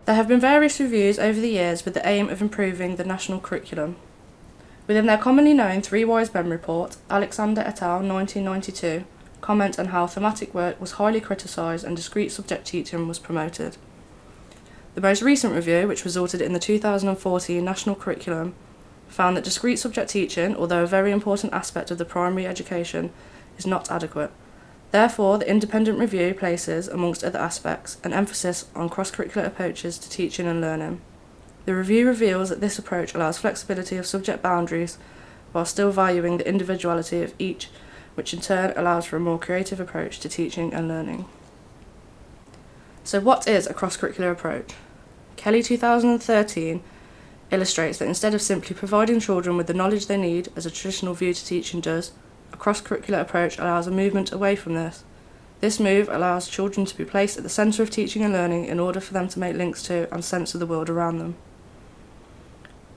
There have been various reviews over the years with the aim of improving the national curriculum. Within their commonly known Three Wise Men report, Alexander et al. 1992 comment on how thematic work was highly criticised and discrete subject teaching was promoted. The most recent review, which resulted in the 2014 national curriculum, found that discrete subject teaching, although a very important aspect of the primary education, is not adequate. Therefore, the independent review places, amongst other aspects, an emphasis on cross-curricular approaches to teaching and learning. The review reveals that this approach allows flexibility of subject boundaries while still valuing the individuality of each, which in turn allows for a more creative approach to teaching and learning. So what is a cross-curricular approach? Kelly 2013 illustrates that instead of simply providing children with the knowledge they need, as a traditional view to teaching does, a cross-curricular approach allows a movement away from this. This move allows children to be placed at the centre of teaching and learning in order for them to make links to and sense of the world around them.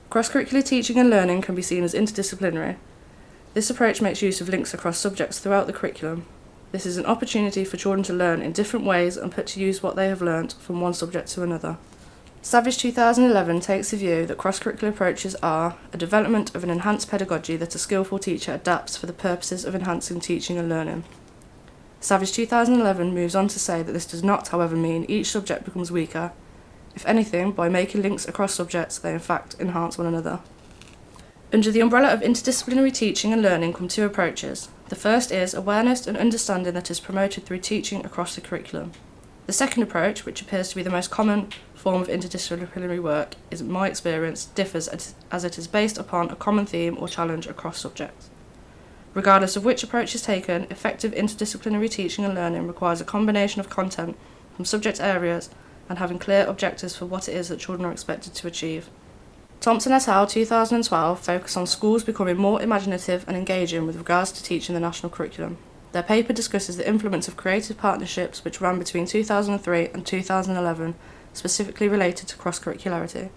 Cross-curricular teaching and learning can be seen as interdisciplinary. This approach makes use of links across subjects throughout the curriculum. This is an opportunity for children to learn in different ways and put to use what they have learnt from one subject to another. Savage 2011 takes the view that cross-curricular approaches are a development of an enhanced pedagogy that a skillful teacher adapts for the purposes of enhancing teaching and learning. Savage 2011 moves on to say that this does not, however, mean each subject becomes weaker. If anything, by making links across subjects, they in fact enhance one another. Under the umbrella of interdisciplinary teaching and learning come two approaches. The first is awareness and understanding that is promoted through teaching across the curriculum. The second approach, which appears to be the most common form of interdisciplinary work, is, in my experience, differs as it is based upon a common theme or challenge across subjects. Regardless of which approach is taken, effective interdisciplinary teaching and learning requires a combination of content from subject areas and having clear objectives for what it is that children are expected to achieve. Thompson et al. 2012 focus on schools becoming more imaginative and engaging with regards to teaching the national curriculum. Their paper discusses the influence of creative partnerships which ran between 2003 and 2011, specifically related to cross-curricularity.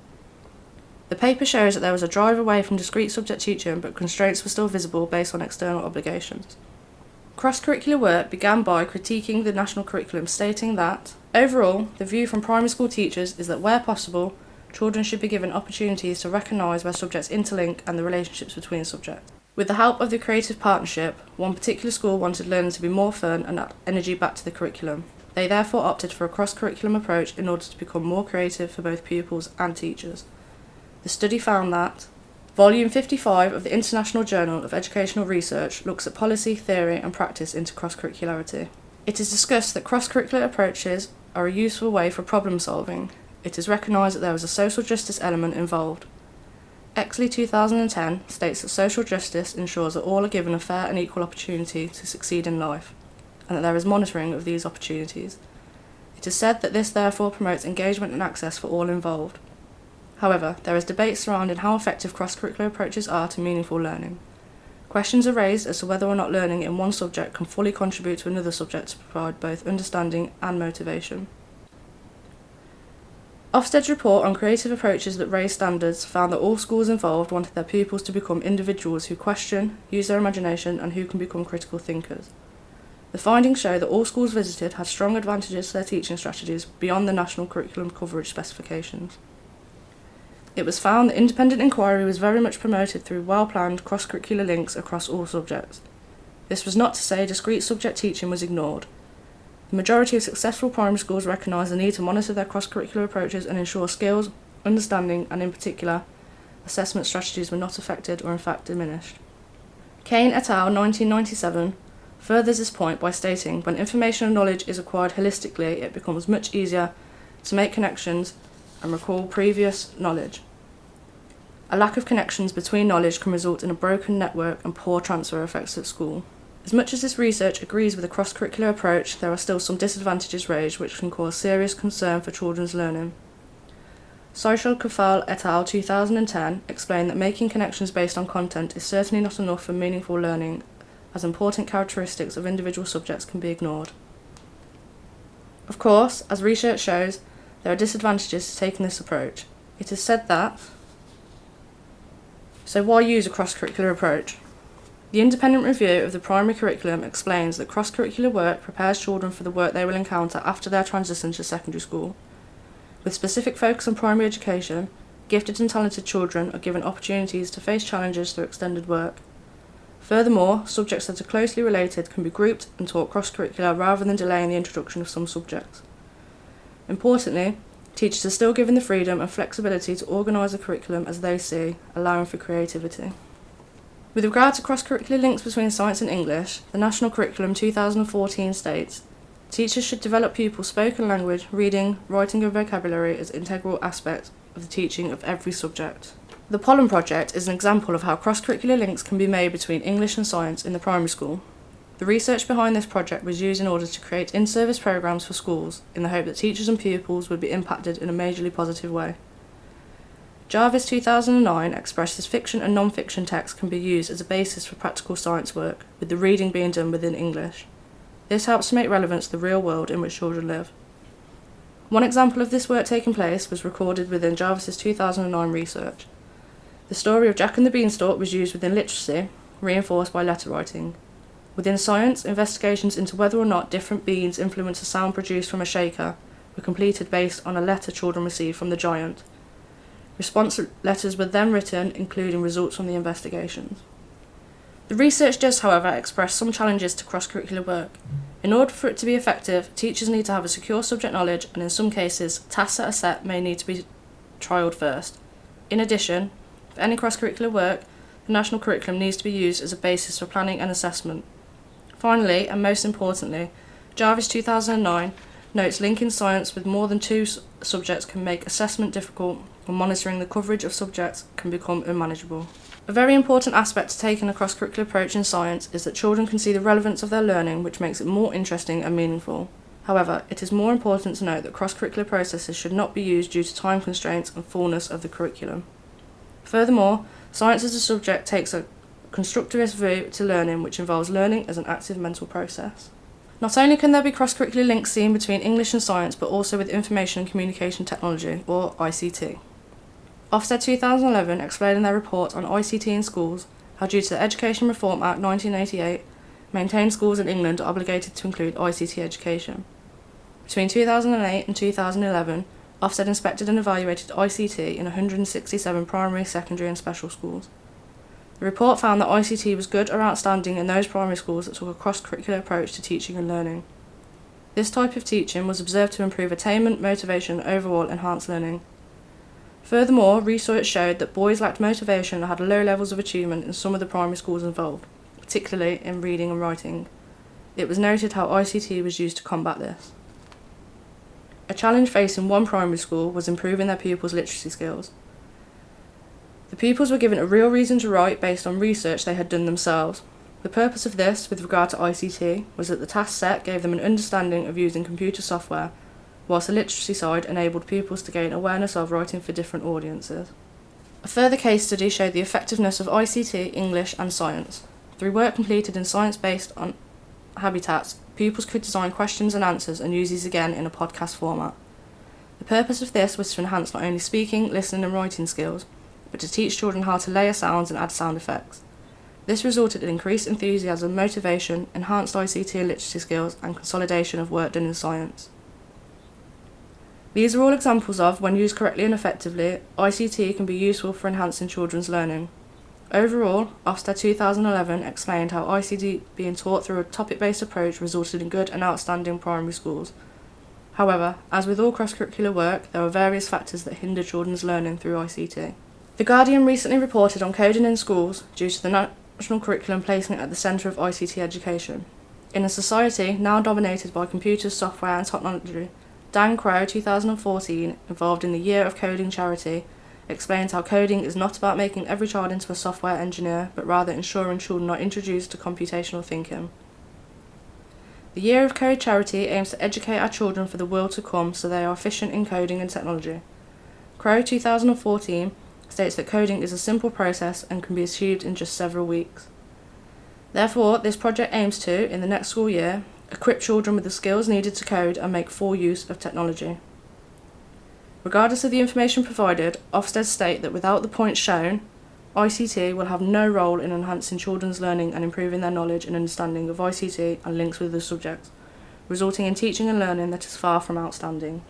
The paper shows that there was a drive away from discrete subject teaching, but constraints were still visible based on external obligations. Cross-curricular work began by critiquing the national curriculum, stating that, overall, the view from primary school teachers is that where possible, children should be given opportunities to recognise where subjects interlink and the relationships between subjects. With the help of the creative partnership, one particular school wanted learning to be more fun and add energy back to the curriculum. They therefore opted for a cross-curriculum approach in order to become more creative for both pupils and teachers. The study found that Volume 55 of the International Journal of Educational Research looks at policy, theory and practice into cross-curricularity. It is discussed that cross-curricular approaches are a useful way for problem solving. It is recognised that there is a social justice element involved. Exley 2010 states that social justice ensures that all are given a fair and equal opportunity to succeed in life, and that there is monitoring of these opportunities. It is said that this therefore promotes engagement and access for all involved. However, there is debate surrounding how effective cross-curricular approaches are to meaningful learning. Questions are raised as to whether or not learning in one subject can fully contribute to another subject to provide both understanding and motivation. Ofsted's report on creative approaches that raise standards found that all schools involved wanted their pupils to become individuals who question, use their imagination, and who can become critical thinkers. The findings show that all schools visited had strong advantages to their teaching strategies beyond the national curriculum coverage specifications. It was found that independent inquiry was very much promoted through well-planned cross-curricular links across all subjects. This was not to say discrete subject teaching was ignored. The majority of successful primary schools recognise the need to monitor their cross-curricular approaches and ensure skills, understanding, and in particular, assessment strategies were not affected or in fact diminished. Kane et al. 1997 furthers this point by stating when information and knowledge is acquired holistically, it becomes much easier to make connections and recall previous knowledge. A lack of connections between knowledge can result in a broken network and poor transfer effects at school. As much as this research agrees with a cross-curricular approach, there are still some disadvantages raised which can cause serious concern for children's learning. Social-Kafal et al. 2010 explained that making connections based on content is certainly not enough for meaningful learning, as important characteristics of individual subjects can be ignored. Of course, as research shows, there are disadvantages to taking this approach. It is said that, so why use a cross-curricular approach? The independent review of the primary curriculum explains that cross-curricular work prepares children for the work they will encounter after their transition to secondary school. With specific focus on primary education, gifted and talented children are given opportunities to face challenges through extended work. Furthermore, subjects that are closely related can be grouped and taught cross-curricular rather than delaying the introduction of some subjects. Importantly, teachers are still given the freedom and flexibility to organise a curriculum as they see, allowing for creativity. With regard to cross-curricular links between science and English, the National Curriculum 2014 states, teachers should develop pupils' spoken language, reading, writing and vocabulary as integral aspects of the teaching of every subject. The Pollen Project is an example of how cross-curricular links can be made between English and science in the primary school. The research behind this project was used in order to create in-service programmes for schools in the hope that teachers and pupils would be impacted in a majorly positive way. Jarvis 2009 expressed as fiction and non-fiction text can be used as a basis for practical science work, with the reading being done within English. This helps to make relevance to the real world in which children live. One example of this work taking place was recorded within Jarvis's 2009 research. The story of Jack and the Beanstalk was used within literacy, reinforced by letter writing. Within science, investigations into whether or not different beans influence the sound produced from a shaker were completed based on a letter children received from the giant. Response letters were then written, including results from the investigations. The research does, however, express some challenges to cross-curricular work. In order for it to be effective, teachers need to have a secure subject knowledge, and in some cases, tasks that are set may need to be trialled first. In addition, for any cross-curricular work, the national curriculum needs to be used as a basis for planning and assessment. Finally, and most importantly, Jarvis 2009 notes linking science with more than two subjects can make assessment difficult, and monitoring the coverage of subjects can become unmanageable. A very important aspect to taking a cross-curricular approach in science is that children can see the relevance of their learning, which makes it more interesting and meaningful. However, it is more important to note that cross-curricular processes should not be used due to time constraints and fullness of the curriculum. Furthermore, science as a subject takes a constructivist view to learning, which involves learning as an active mental process. Not only can there be cross-curricular links seen between English and science, but also with information and communication technology, or ICT. Ofsted 2011 explained in their report on ICT in schools how, due to the Education Reform Act 1988, maintained schools in England are obligated to include ICT education. Between 2008 and 2011, Ofsted inspected and evaluated ICT in 167 primary, secondary and special schools. The report found that ICT was good or outstanding in those primary schools that took a cross-curricular approach to teaching and learning. This type of teaching was observed to improve attainment, motivation and overall enhance learning. Furthermore, research showed that boys lacked motivation and had low levels of achievement in some of the primary schools involved, particularly in reading and writing. It was noted how ICT was used to combat this. A challenge facing one primary school was improving their pupils' literacy skills. The pupils were given a real reason to write based on research they had done themselves. The purpose of this, with regard to ICT, was that the task set gave them an understanding of using computer software, whilst the literacy side enabled pupils to gain awareness of writing for different audiences. A further case study showed the effectiveness of ICT, English and science. Through work completed in science based on habitats, pupils could design questions and answers and use these again in a podcast format. The purpose of this was to enhance not only speaking, listening and writing skills, but to teach children how to layer sounds and add sound effects. This resulted in increased enthusiasm, motivation, enhanced ICT and literacy skills and consolidation of work done in science. These are all examples of, when used correctly and effectively, ICT can be useful for enhancing children's learning. Overall, Ofsted 2011 explained how ICT being taught through a topic-based approach resulted in good and outstanding primary schools. However, as with all cross-curricular work, there are various factors that hinder children's learning through ICT. The Guardian recently reported on coding in schools due to the national curriculum placing it at the centre of ICT education. In a society now dominated by computers, software and technology, Dan Crow 2014, involved in the Year of Coding charity, explains how coding is not about making every child into a software engineer, but rather ensuring children are introduced to computational thinking. The Year of Code charity aims to educate our children for the world to come so they are efficient in coding and technology. Crow 2014 states that coding is a simple process and can be achieved in just several weeks. Therefore, this project aims to, in the next school year, equip children with the skills needed to code and make full use of technology. Regardless of the information provided, Ofsted state that without the points shown, ICT will have no role in enhancing children's learning and improving their knowledge and understanding of ICT and links with the subjects, resulting in teaching and learning that is far from outstanding.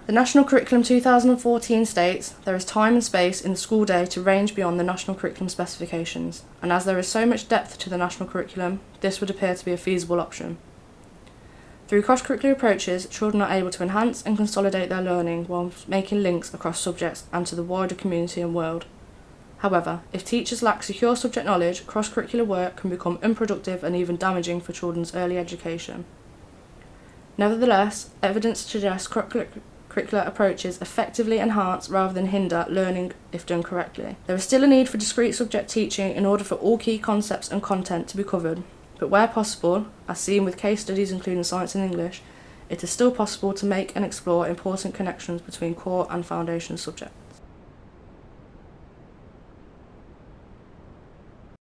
The National Curriculum 2014 states there is time and space in the school day to range beyond the National Curriculum specifications, and as there is so much depth to the National Curriculum, this would appear to be a feasible option. Through cross-curricular approaches, children are able to enhance and consolidate their learning while making links across subjects and to the wider community and world. However, if teachers lack secure subject knowledge, cross-curricular work can become unproductive and even damaging for children's early education. Nevertheless, evidence suggests cross-curricular approaches effectively enhance rather than hinder learning if done correctly. There is still a need for discrete subject teaching in order for all key concepts and content to be covered, but where possible, as seen with case studies including science and English, it is still possible to make and explore important connections between core and foundation subjects.